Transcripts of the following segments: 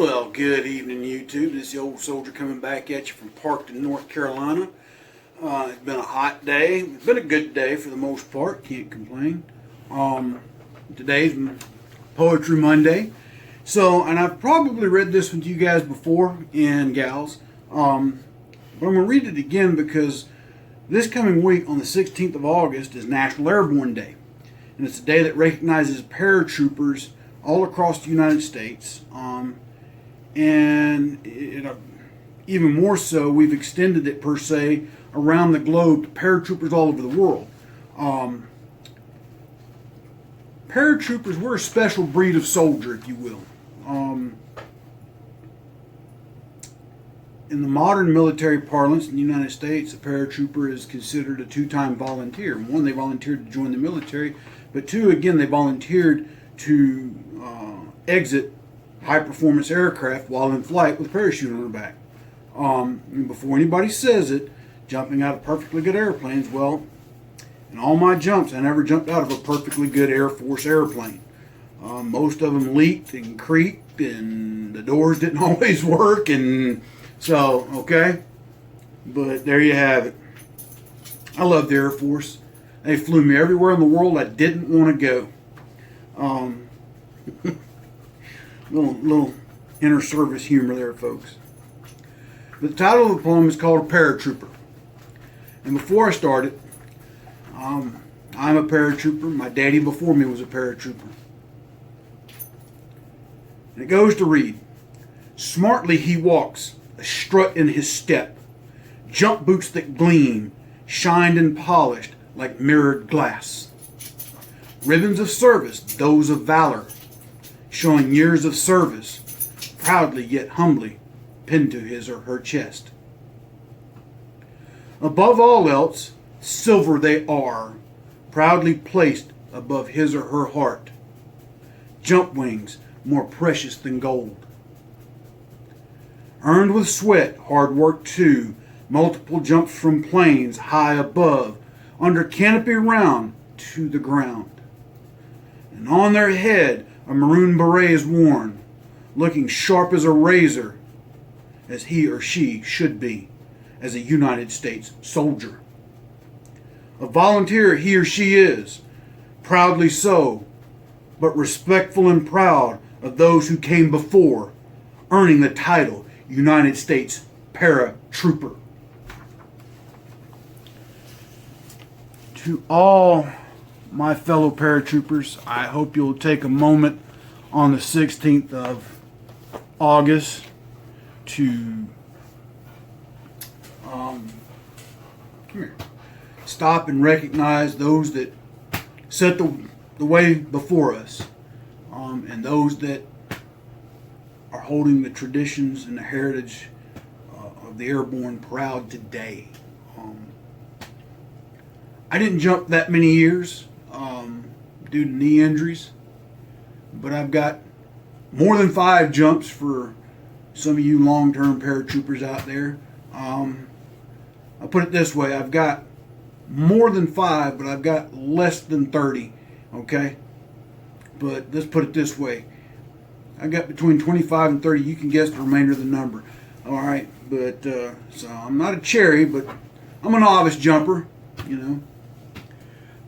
Well, good evening, YouTube. This is the old soldier coming back at you from Parkton, North Carolina. It's been a hot day. It's been a good day for the most part. Can't complain. Today's Poetry Monday. So, and I've probably read this one to you guys before, and gals. But I'm going to read it again because this coming week on the 16th of August is National Airborne Day. And it's a day that recognizes paratroopers all across the United States. And even more so, we've extended it per se around the globe to paratroopers all over the world. Paratroopers, we're a special breed of soldier, if you will. In the modern military parlance in the United States, a paratrooper is considered a two-time volunteer. One, they volunteered to join the military, but two, again, they volunteered to exit high-performance aircraft while in flight with a parachute on their back. And before anybody says it, jumping out of perfectly good airplanes, well, in all my jumps, I never jumped out of a perfectly good Air Force airplane. Most of them leaked and creaked, and the doors didn't always work, and so, okay. But there you have it. I love the Air Force. They flew me everywhere in the world I didn't want to go. Little inter-service humor there, folks. But the title of the poem is called Paratrooper. And before I started, I'm a paratrooper. My daddy before me was a paratrooper. And it goes to read, smartly he walks, a strut in his step, jump boots that gleam, shined and polished like mirrored glass. Ribbons of service, those of valor, showing years of service, proudly yet humbly pinned to his or her chest. Above all else, silver they are, proudly placed above his or her heart. Jump wings, more precious than gold. Earned with sweat, hard work too, multiple jumps from planes high above, under canopy round to the ground. And on their head a maroon beret is worn, looking sharp as a razor, as he or she should be, as a United States soldier. A volunteer he or she is, proudly so, but respectful and proud of those who came before, earning the title United States Paratrooper. To all my fellow paratroopers, I hope you'll take a moment on the 16th of August to stop and recognize those that set the way before us, and those that are holding the traditions and the heritage of the airborne proud today. I didn't jump that many years due to knee injuries, but I've got more than 5 jumps for some of you long-term paratroopers out there. I'll put it this way, I've got more than 5, but I've got less than 30, okay? But let's put it this way, I've got between 25 and 30, you can guess the remainder of the number, all right? But, so I'm not a cherry, but I'm a novice jumper, you know?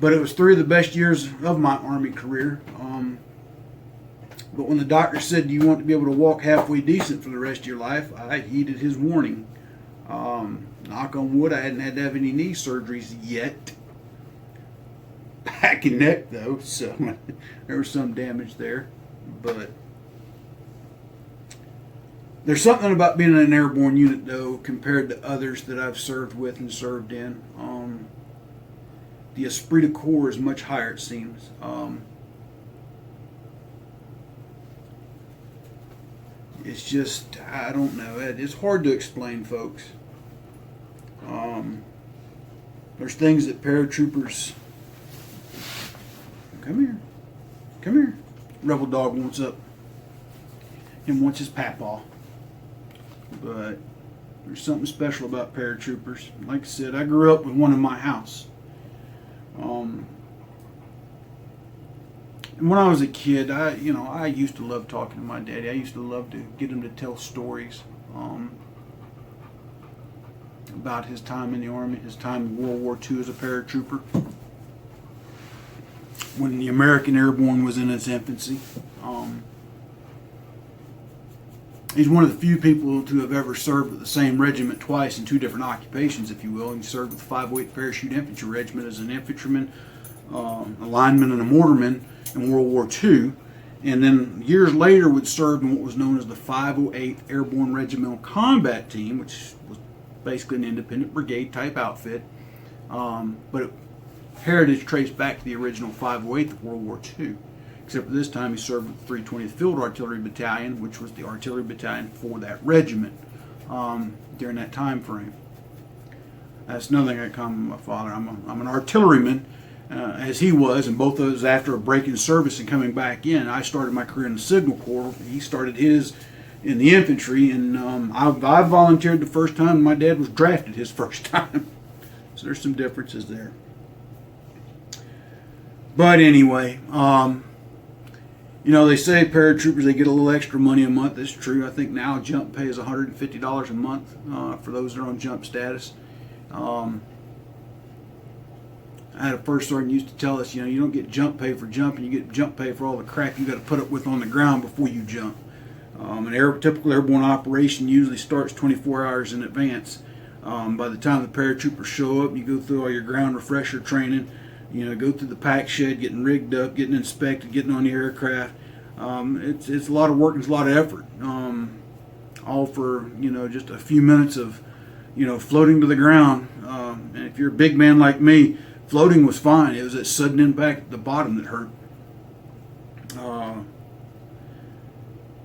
But it was 3 of the best years of my Army career. But when the doctor said, do you want to be able to walk halfway decent for the rest of your life, I heeded his warning. Knock on wood, I hadn't had to have any knee surgeries yet. Back and neck, though, so there was some damage there. But there's something about being in an airborne unit, though, compared to others that I've served with and served in. The esprit de corps is much higher, it seems. It's just, I don't know. It's hard to explain, folks. There's things that paratroopers... Come here. Come here. Rebel dog wants up. And wants his papaw. But there's something special about paratroopers. Like I said, I grew up with one in my house. And when I was a kid, I used to love talking to my daddy. I used to love to get him to tell stories about his time in the Army, his time in World War II as a paratrooper, when the American Airborne was in its infancy. He's one of the few people to have ever served with the same regiment twice in two different occupations, if you will. He served with the 508 Parachute Infantry Regiment as an infantryman, a lineman, and a mortarman in World War II. And then years later would serve in what was known as the 508th Airborne Regimental Combat Team, which was basically an independent brigade type outfit. But heritage traced back to the original 508th of World War II. Except for this time he served with the 320th Field Artillery Battalion, which was the artillery battalion for that regiment during that time frame. That's another thing I come with my father. I'm an artilleryman, as he was, and both of us after a break in service and coming back in. I started my career in the Signal Corps. He started his in the infantry, and I volunteered the first time, and my dad was drafted his first time. So there's some differences there. But anyway, they say paratroopers, they get a little extra money a month. That's true. I think now jump pay is $150 a month for those that are on jump status. I had a first sergeant used to tell us, you don't get jump pay for jumping, you get jump pay for all the crap you got to put up with on the ground before you jump. Typical airborne operation usually starts 24 hours in advance. By the time the paratroopers show up, you go through all your ground refresher training, go through the pack shed, getting rigged up, getting inspected, getting on the aircraft. It's a lot of work and it's a lot of effort. All for, just a few minutes of, floating to the ground. And if you're a big man like me, floating was fine. It was that sudden impact at the bottom that hurt.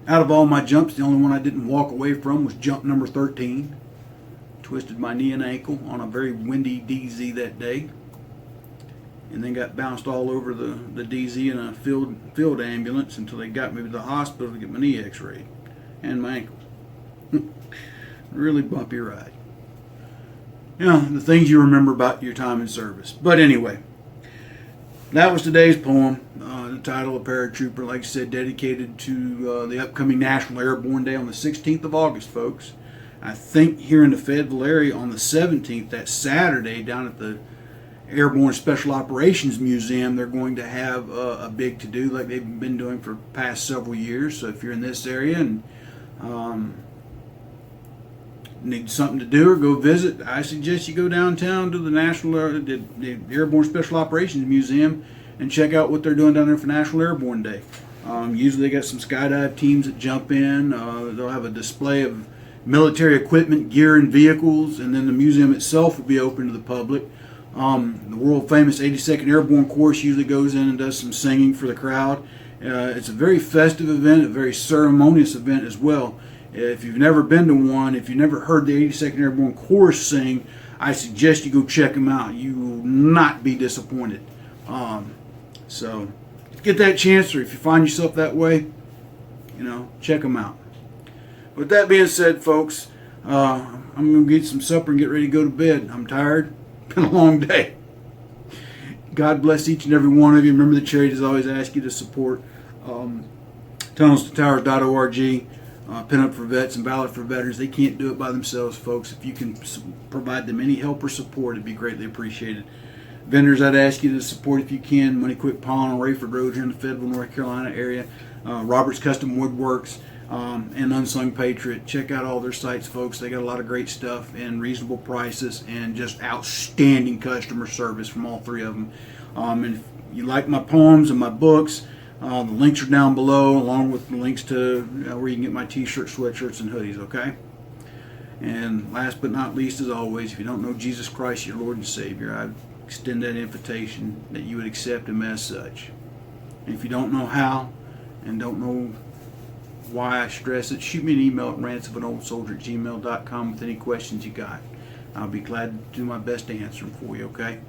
Out of all my jumps, the only one I didn't walk away from was jump number 13. Twisted my knee and ankle on a very windy DZ that day, and then got bounced all over the DZ in a field ambulance until they got me to the hospital to get my knee x-rayed and my ankle. Really bumpy ride. The things you remember about your time in service. But anyway, that was today's poem. The title of Paratrooper, like I said, dedicated to the upcoming National Airborne Day on the 16th of August, folks. I think here in the Fayetteville area on the 17th, that Saturday, down at the Airborne Special Operations Museum, they're going to have a big to-do like they've been doing for the past several years. So if you're in this area and need something to do or go visit, I suggest you go downtown to the Airborne Special Operations Museum and check out what they're doing down there for National Airborne Day. Usually they got some skydive teams that jump in. They'll have a display of military equipment, gear, and vehicles, and then the museum itself will be open to the public. The world famous 82nd Airborne Course usually goes in and does some singing for the crowd. It's a very festive event, a very ceremonious event as well. If you've never been to one, if you've never heard the 82nd Airborne Course sing, I suggest you go check them out. You will not be disappointed. So get that chance, or if you find yourself that way, check them out. With that being said, folks, I'm going to get some supper and get ready to go to bed. I'm tired. Been a long day. God bless each and every one of you. Remember, the charities always ask you to support tunnelstotowers.org, Pin Up for Vets and Ballot for Veterans. They can't do it by themselves, folks. If you can provide them any help or support, it'd be greatly appreciated. Vendors, I'd ask you to support if you can. Money Quick Pawn on Rayford Road here in the Fayetteville, North Carolina area. Robert's Custom Woodworks, and Unsung Patriot. Check out all their sites, folks. They got a lot of great stuff and reasonable prices and just outstanding customer service from all three of them. And if you like my poems and my books, the links are down below, along with the links to where you can get my t-shirts, sweatshirts, and hoodies, okay? And last but not least, as always, if you don't know Jesus Christ, your Lord and Savior, I extend that invitation that you would accept him as such. And if you don't know how and don't know why I stress it, shoot me an email at ransofandoldsoldier@gmail.com with any questions you got. I'll be glad to do my best to answer them for you, okay?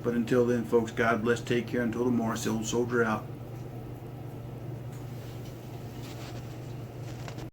But until then, folks, God bless, take care, until tomorrow. It's the Old Soldier out.